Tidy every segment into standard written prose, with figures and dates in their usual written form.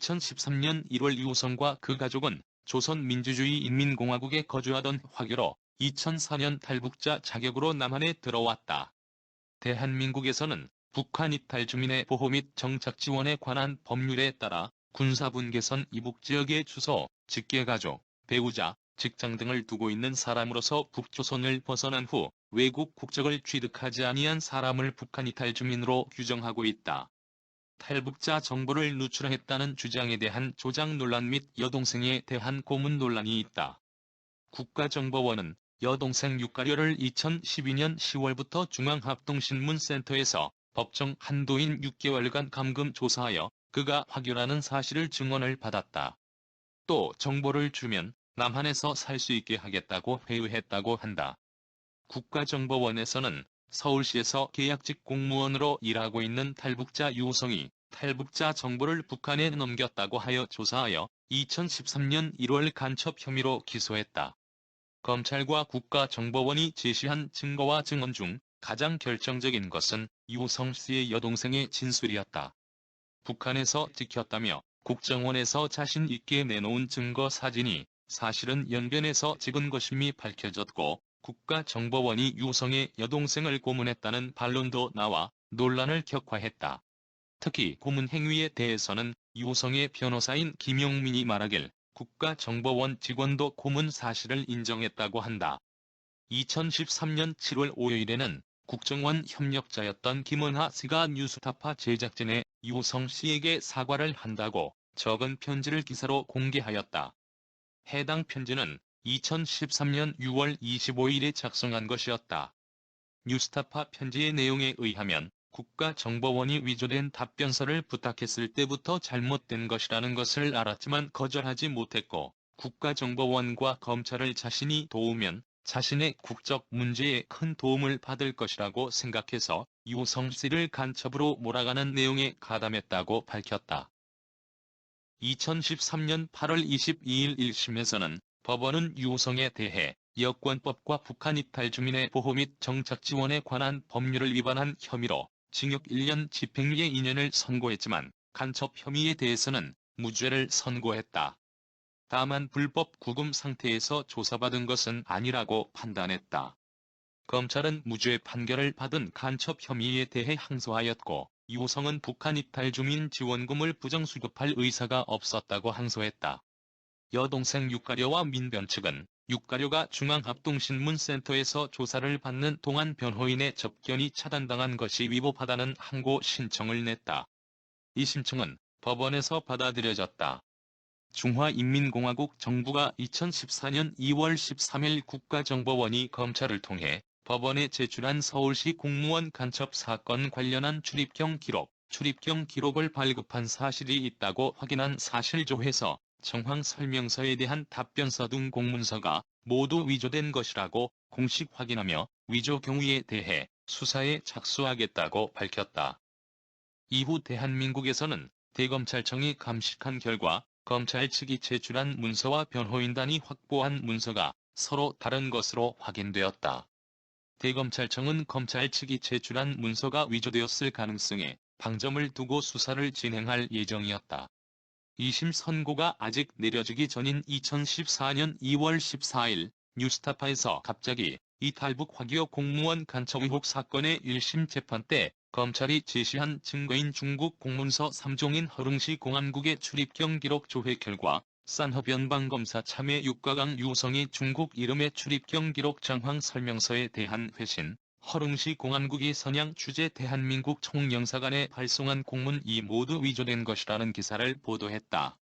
2013년 1월 유호성과 그 가족은 조선민주주의인민공화국에 거주하던 화교로 2004년 탈북자 자격으로 남한에 들어왔다. 대한민국에서는 북한 이탈 주민의 보호 및 정착 지원에 관한 법률에 따라 군사분계선 이북지역의 주소, 직계가족, 배우자, 직장 등을 두고 있는 사람으로서 북조선을 벗어난 후 외국 국적을 취득하지 아니한 사람을 북한 이탈 주민으로 규정하고 있다. 탈북자 정보를 누출했다는 주장에 대한 조작 논란 및 여동생에 대한 고문 논란이 있다. 국가정보원은 여동생 육가료를 2012년 10월부터 중앙합동신문센터에서 법정 한도인 6개월간 감금 조사하여 그가 화교라는 사실을 증언을 받았다. 또 정보를 주면 남한에서 살 수 있게 하겠다고 회유했다고 한다. 국가정보원에서는 서울시에서 계약직 공무원으로 일하고 있는 탈북자 유호성이 탈북자 정보를 북한에 넘겼다고 하여 조사하여 2013년 1월 간첩 혐의로 기소했다. 검찰과 국가정보원이 제시한 증거와 증언 중 가장 결정적인 것은 유호성 씨의 여동생의 진술이었다. 북한에서 찍혔다며 국정원에서 자신 있게 내놓은 증거 사진이 사실은 연변에서 찍은 것임이 밝혀졌고 국가정보원이 유호성의 여동생을 고문했다는 반론도 나와 논란을 격화했다. 특히 고문 행위에 대해서는 유호성의 변호사인 김용민이 말하길 국가정보원 직원도 고문 사실을 인정했다고 한다. 2013년 7월 5일에는 국정원 협력자였던 김은하 씨가 뉴스타파 제작진에 유호성 씨에게 사과를 한다고 적은 편지를 기사로 공개하였다. 해당 편지는 2013년 6월 25일에 작성한 것이었다. 뉴스타파 편지의 내용에 의하면 국가정보원이 위조된 답변서를 부탁했을 때부터 잘못된 것이라는 것을 알았지만 거절하지 못했고 국가정보원과 검찰을 자신이 도우면 자신의 국적 문제에 큰 도움을 받을 것이라고 생각해서 유호성 씨를 간첩으로 몰아가는 내용에 가담했다고 밝혔다. 2013년 8월 22일 1심에서는 법원은 유호성에 대해 여권법과 북한 이탈 주민의 보호 및 정착 지원에 관한 법률을 위반한 혐의로 징역 1년 집행유예 2년을 선고했지만 간첩 혐의에 대해서는 무죄를 선고했다. 다만 불법 구금 상태에서 조사받은 것은 아니라고 판단했다. 검찰은 무죄 판결을 받은 간첩 혐의에 대해 항소하였고 유호성은 북한 이탈 주민 지원금을 부정수급할 의사가 없었다고 항소했다. 여동생 육가료와 민변 측은 육가료가 중앙합동신문센터에서 조사를 받는 동안 변호인의 접견이 차단당한 것이 위법하다는 항고 신청을 냈다. 이 신청은 법원에서 받아들여졌다. 중화인민공화국 정부가 2014년 2월 13일 국가정보원이 검찰을 통해 법원에 제출한 서울시 공무원 간첩 사건 관련한 출입경 기록을 발급한 사실이 있다고 확인한 사실조회서, 정황 설명서에 대한 답변서 등 공문서가 모두 위조된 것이라고 공식 확인하며 위조 경위에 대해 수사에 착수하겠다고 밝혔다. 이후 대한민국에서는 대검찰청이 감식한 결과 검찰 측이 제출한 문서와 변호인단이 확보한 문서가 서로 다른 것으로 확인되었다. 대검찰청은 검찰 측이 제출한 문서가 위조되었을 가능성에 방점을 두고 수사를 진행할 예정이었다. 2심 선고가 아직 내려지기 전인 2014년 2월 14일 뉴스타파에서 갑자기 이 탈북 화교 공무원 간첩 의혹 사건의 1심 재판 때 검찰이 제시한 증거인 중국 공문서 3종인 허릉시 공안국의 출입경 기록 조회 결과 산허변방검사 참여 6가강 유호성이 중국 이름의 출입경 기록 정황 설명서에 대한 회신, 허릉시 공안국이 선양 취재 대한민국 총영사관에 발송한 공문 이 모두 위조된 것이라는 기사를 보도했다.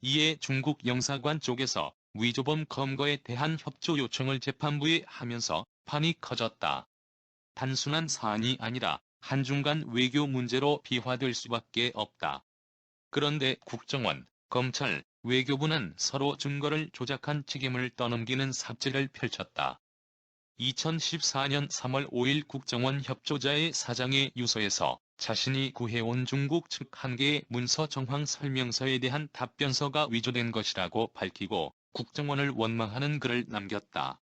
이에 중국 영사관 쪽에서 위조범 검거에 대한 협조 요청을 재판부에 하면서 판이 커졌다. 단순한 사안이 아니라 한중간 외교 문제로 비화될 수밖에 없다. 그런데 국정원, 검찰, 외교부는 서로 증거를 조작한 책임을 떠넘기는 삽질을 펼쳤다. 2014년 3월 5일 국정원 협조자의 사장의 유서에서 자신이 구해온 중국 측 한 개의 문서 정황 설명서에 대한 답변서가 위조된 것이라고 밝히고 국정원을 원망하는 글을 남겼다.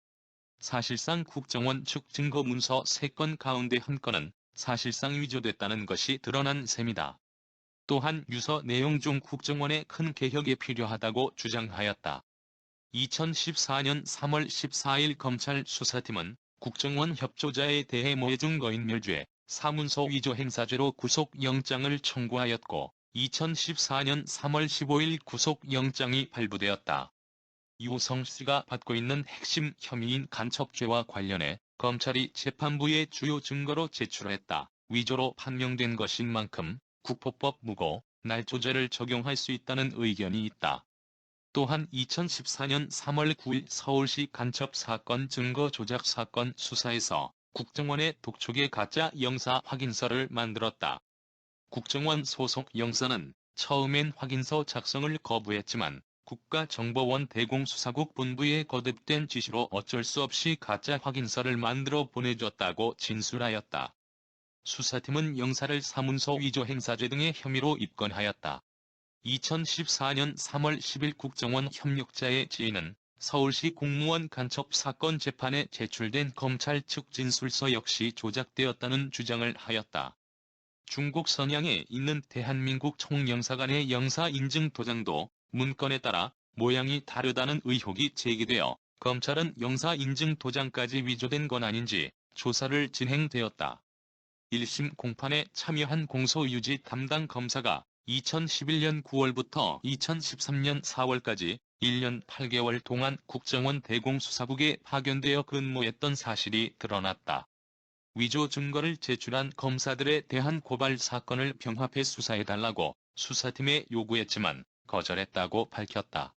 사실상 국정원 측 증거 문서 3건 가운데 한 건은 사실상 위조됐다는 것이 드러난 셈이다. 또한 유서 내용 중 국정원의 큰 개혁이 필요하다고 주장하였다. 2014년 3월 14일 검찰 수사팀은 국정원 협조자에 대해 모해증거인 멸죄, 사문서 위조 행사죄로 구속영장을 청구하였고 2014년 3월 15일 구속영장이 발부되었다. 유호성 씨가 받고 있는 핵심 혐의인 간첩죄와 관련해 검찰이 재판부에 주요 증거로 제출했다. 위조로 판명된 것인 만큼 국포법 무고, 날조죄를 적용할 수 있다는 의견이 있다. 또한 2014년 3월 9일 서울시 간첩 사건 증거 조작 사건 수사에서 국정원의 독촉의 가짜 영사 확인서를 만들었다. 국정원 소속 영사는 처음엔 확인서 작성을 거부했지만 국가정보원 대공수사국 본부에 거듭된 지시로 어쩔 수 없이 가짜 확인서를 만들어 보내줬다고 진술하였다. 수사팀은 영사를 사문서 위조 행사죄 등의 혐의로 입건하였다. 2014년 3월 10일 국정원 협력자의 지인은 서울시 공무원 간첩 사건 재판에 제출된 검찰 측 진술서 역시 조작되었다는 주장을 하였다. 중국 선양에 있는 대한민국 총영사관의 영사 인증 도장도 문건에 따라 모양이 다르다는 의혹이 제기되어 검찰은 영사 인증 도장까지 위조된 건 아닌지 조사를 진행되었다. 1심 공판에 참여한 공소유지 담당 검사가 2011년 9월부터 2013년 4월까지 1년 8개월 동안 국정원 대공수사국에 파견되어 근무했던 사실이 드러났다. 위조 증거를 제출한 검사들에 대한 고발 사건을 병합해 수사해달라고 수사팀에 요구했지만 거절했다고 밝혔다.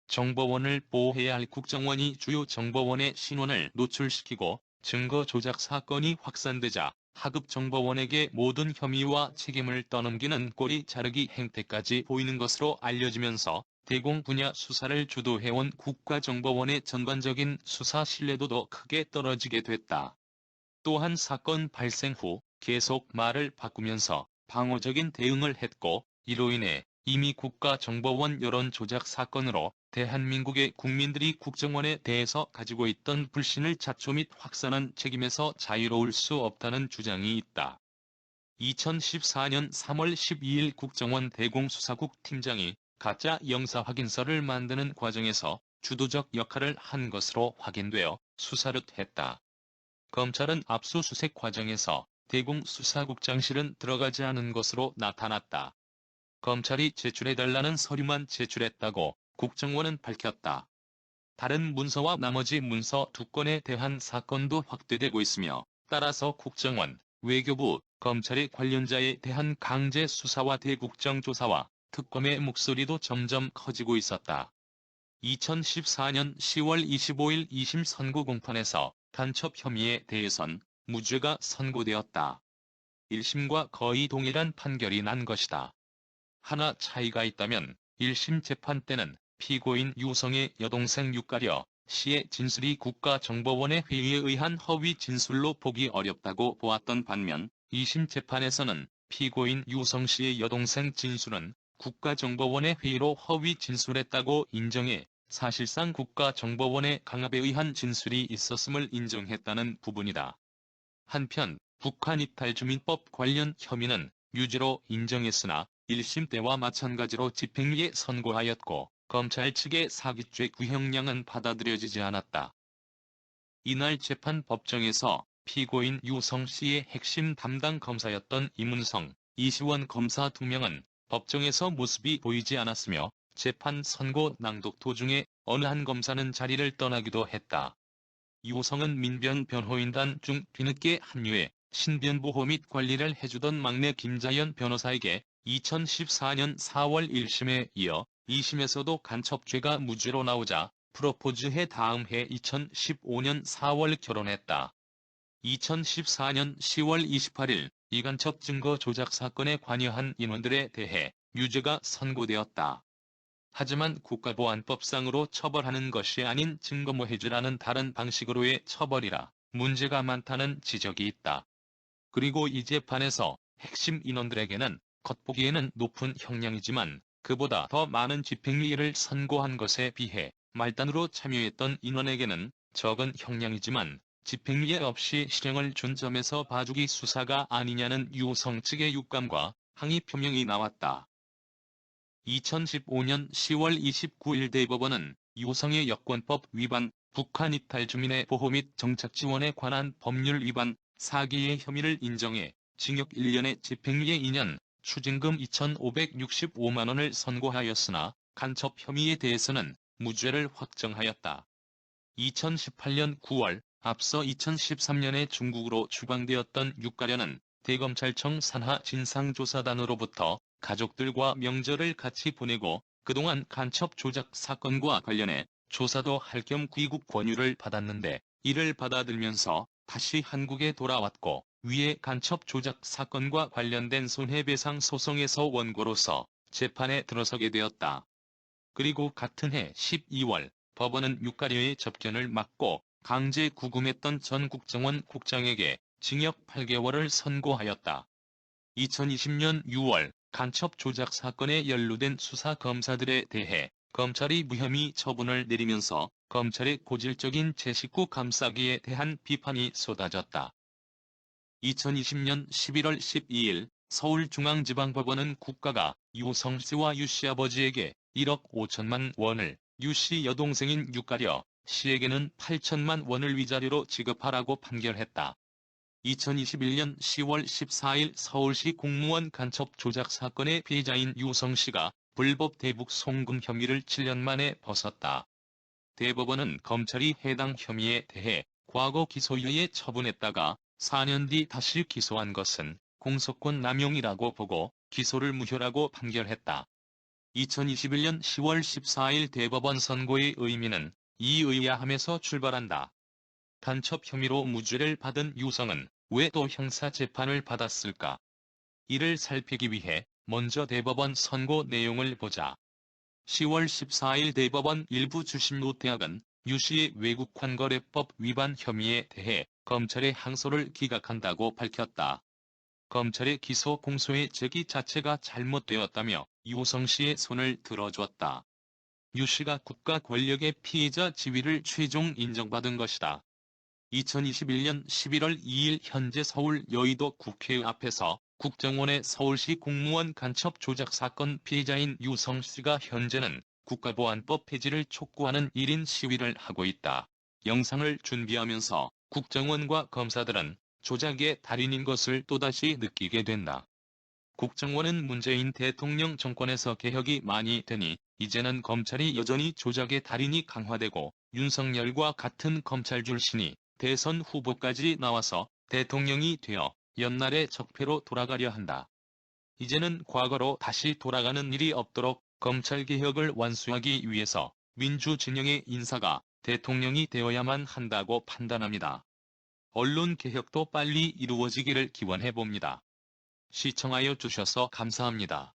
정보원을 보호해야 할 국정원이 주요 정보원의 신원을 노출시키고 증거 조작 사건이 확산되자 하급정보원에게 모든 혐의와 책임을 떠넘기는 꼬리 자르기 행태까지 보이는 것으로 알려지면서 대공 분야 수사를 주도해온 국가정보원의 전반적인 수사 신뢰도도 크게 떨어지게 됐다. 또한 사건 발생 후 계속 말을 바꾸면서 방어적인 대응을 했고 이로 인해 이미 국가정보원 여론조작 사건으로 대한민국의 국민들이 국정원에 대해서 가지고 있던 불신을 자초 및 확산한 책임에서 자유로울 수 없다는 주장이 있다. 2014년 3월 12일 국정원 대공수사국 팀장이 가짜 영사 확인서를 만드는 과정에서 주도적 역할을 한 것으로 확인되어 수사를 했다. 검찰은 압수수색 과정에서 대공수사국장실은 들어가지 않은 것으로 나타났다. 검찰이 제출해달라는 서류만 제출했다고 국정원은 밝혔다. 다른 문서와 나머지 문서 2건에 대한 사건도 확대되고 있으며 따라서 국정원, 외교부, 검찰의 관련자에 대한 강제 수사와 대국정 조사와 특검의 목소리도 점점 커지고 있었다. 2014년 10월 25일 2심 선고 공판에서 간첩 혐의에 대해선 무죄가 선고되었다. 1심과 거의 동일한 판결이 난 것이다. 하나 차이가 있다면 1심 재판 때는 피고인 유성의 여동생 유가려 씨의 진술이 국가정보원의 회의에 의한 허위 진술로 보기 어렵다고 보았던 반면 2심 재판에서는 피고인 유성 씨의 여동생 진술은 국가정보원의 회의로 허위 진술했다고 인정해 사실상 국가정보원의 강압에 의한 진술이 있었음을 인정했다는 부분이다. 한편 북한이탈주민법 관련 혐의는 유죄로 인정했으나 1심 때와 마찬가지로 집행유예 선고하였고 검찰 측의 사기죄 구형량은 받아들여지지 않았다. 이날 재판 법정에서 피고인 유성 씨의 핵심 담당 검사였던 이문성, 이시원 검사 2명은 법정에서 모습이 보이지 않았으며 재판 선고 낭독 도중에 어느 한 검사는 자리를 떠나기도 했다. 유성은 민변 변호인단 중 뒤늦게 합류해 신변보호 및 관리를 해주던 막내 김자연 변호사에게 2014년 4월 1심에 이어 2심에서도 간첩죄가 무죄로 나오자 프로포즈해 다음 해 2015년 4월 결혼했다. 2014년 10월 28일 이간첩 증거 조작 사건에 관여한 인원들에 대해 유죄가 선고되었다. 하지만 국가보안법상으로 처벌하는 것이 아닌 증거모해죄라는 다른 방식으로의 처벌이라 문제가 많다는 지적이 있다. 그리고 이 재판에서 핵심 인원들에게는 겉보기에는 높은 형량이지만 그보다 더 많은 집행유예를 선고한 것에 비해 말단으로 참여했던 인원에게는 적은 형량이지만 집행유예 없이 실형을 준 점에서 봐주기 수사가 아니냐는 유성 측의 육감과 항의 표명이 나왔다. 2015년 10월 29일 대법원은 유성의 여권법 위반, 북한 이탈 주민의 보호 및 정착 지원에 관한 법률 위반, 사기의 혐의를 인정해 징역 1년에 집행유예 2년, 추징금 2,565만 원을 선고하였으나 간첩 혐의에 대해서는 무죄를 확정하였다. 2018년 9월, 앞서 2013년에 중국으로 추방되었던 육가련은 대검찰청 산하 진상조사단으로부터 가족들과 명절을 같이 보내고 그동안 간첩 조작 사건과 관련해 조사도 할 겸 귀국 권유를 받았는데 이를 받아들면서 다시 한국에 돌아왔고 위에 간첩 조작 사건과 관련된 손해배상 소송에서 원고로서 재판에 들어서게 되었다. 그리고 같은 해 12월 법원은 육가련의 접견을 막고 강제 구금했던 전 국정원 국장에게 징역 8개월을 선고하였다. 2020년 6월 간첩 조작 사건에 연루된 수사 검사들에 대해 검찰이 무혐의 처분을 내리면서 검찰의 고질적인 제 식구 감싸기에 대한 비판이 쏟아졌다. 2020년 11월 12일 서울중앙지방법원은 국가가 유성 씨와 유 씨 아버지에게 1억 5천만 원을, 유 씨 여동생인 육가려 씨에게는 8천만 원을 위자료로 지급하라고 판결했다. 2021년 10월 14일 서울시 공무원 간첩 조작 사건의 피해자인 유성 씨가 불법 대북 송금 혐의를 7년 만에 벗었다. 대법원은 검찰이 해당 혐의에 대해 과거 기소유예 처분했다가 4년 뒤 다시 기소한 것은 공소권 남용이라고 보고 기소를 무효라고 판결했다. 2021년 10월 14일 대법원 선고의 의미는 이의아함에서 출발한다. 간첩 혐의로 무죄를 받은 유성은 왜 또 형사재판을 받았을까? 이를 살피기 위해 먼저 대법원 선고 내용을 보자. 10월 14일 대법원 일부 주심 노태학은 유 씨의 외국환거래법 위반 혐의에 대해 검찰의 항소를 기각한다고 밝혔다. 검찰의 기소 공소의 제기 자체가 잘못되었다며 유성 씨의 손을 들어줬다. 유 씨가 국가 권력의 피해자 지위를 최종 인정받은 것이다. 2021년 11월 2일 현재 서울 여의도 국회 앞에서 국정원의 서울시 공무원 간첩 조작 사건 피해자인 유성 씨가 현재는 국가보안법 폐지를 촉구하는 1인 시위를 하고 있다. 영상을 준비하면서 국정원과 검사들은 조작의 달인인 것을 또다시 느끼게 된다. 국정원은 문재인 대통령 정권에서 개혁이 많이 되니 이제는 검찰이 여전히 조작의 달인이 강화되고 윤석열과 같은 검찰 출신이 대선 후보까지 나와서 대통령이 되어 옛날의 적폐로 돌아가려 한다. 이제는 과거로 다시 돌아가는 일이 없도록 검찰개혁을 완수하기 위해서 민주진영의 인사가 대통령이 되어야만 한다고 판단합니다. 언론개혁도 빨리 이루어지기를 기원해봅니다. 시청하여 주셔서 감사합니다.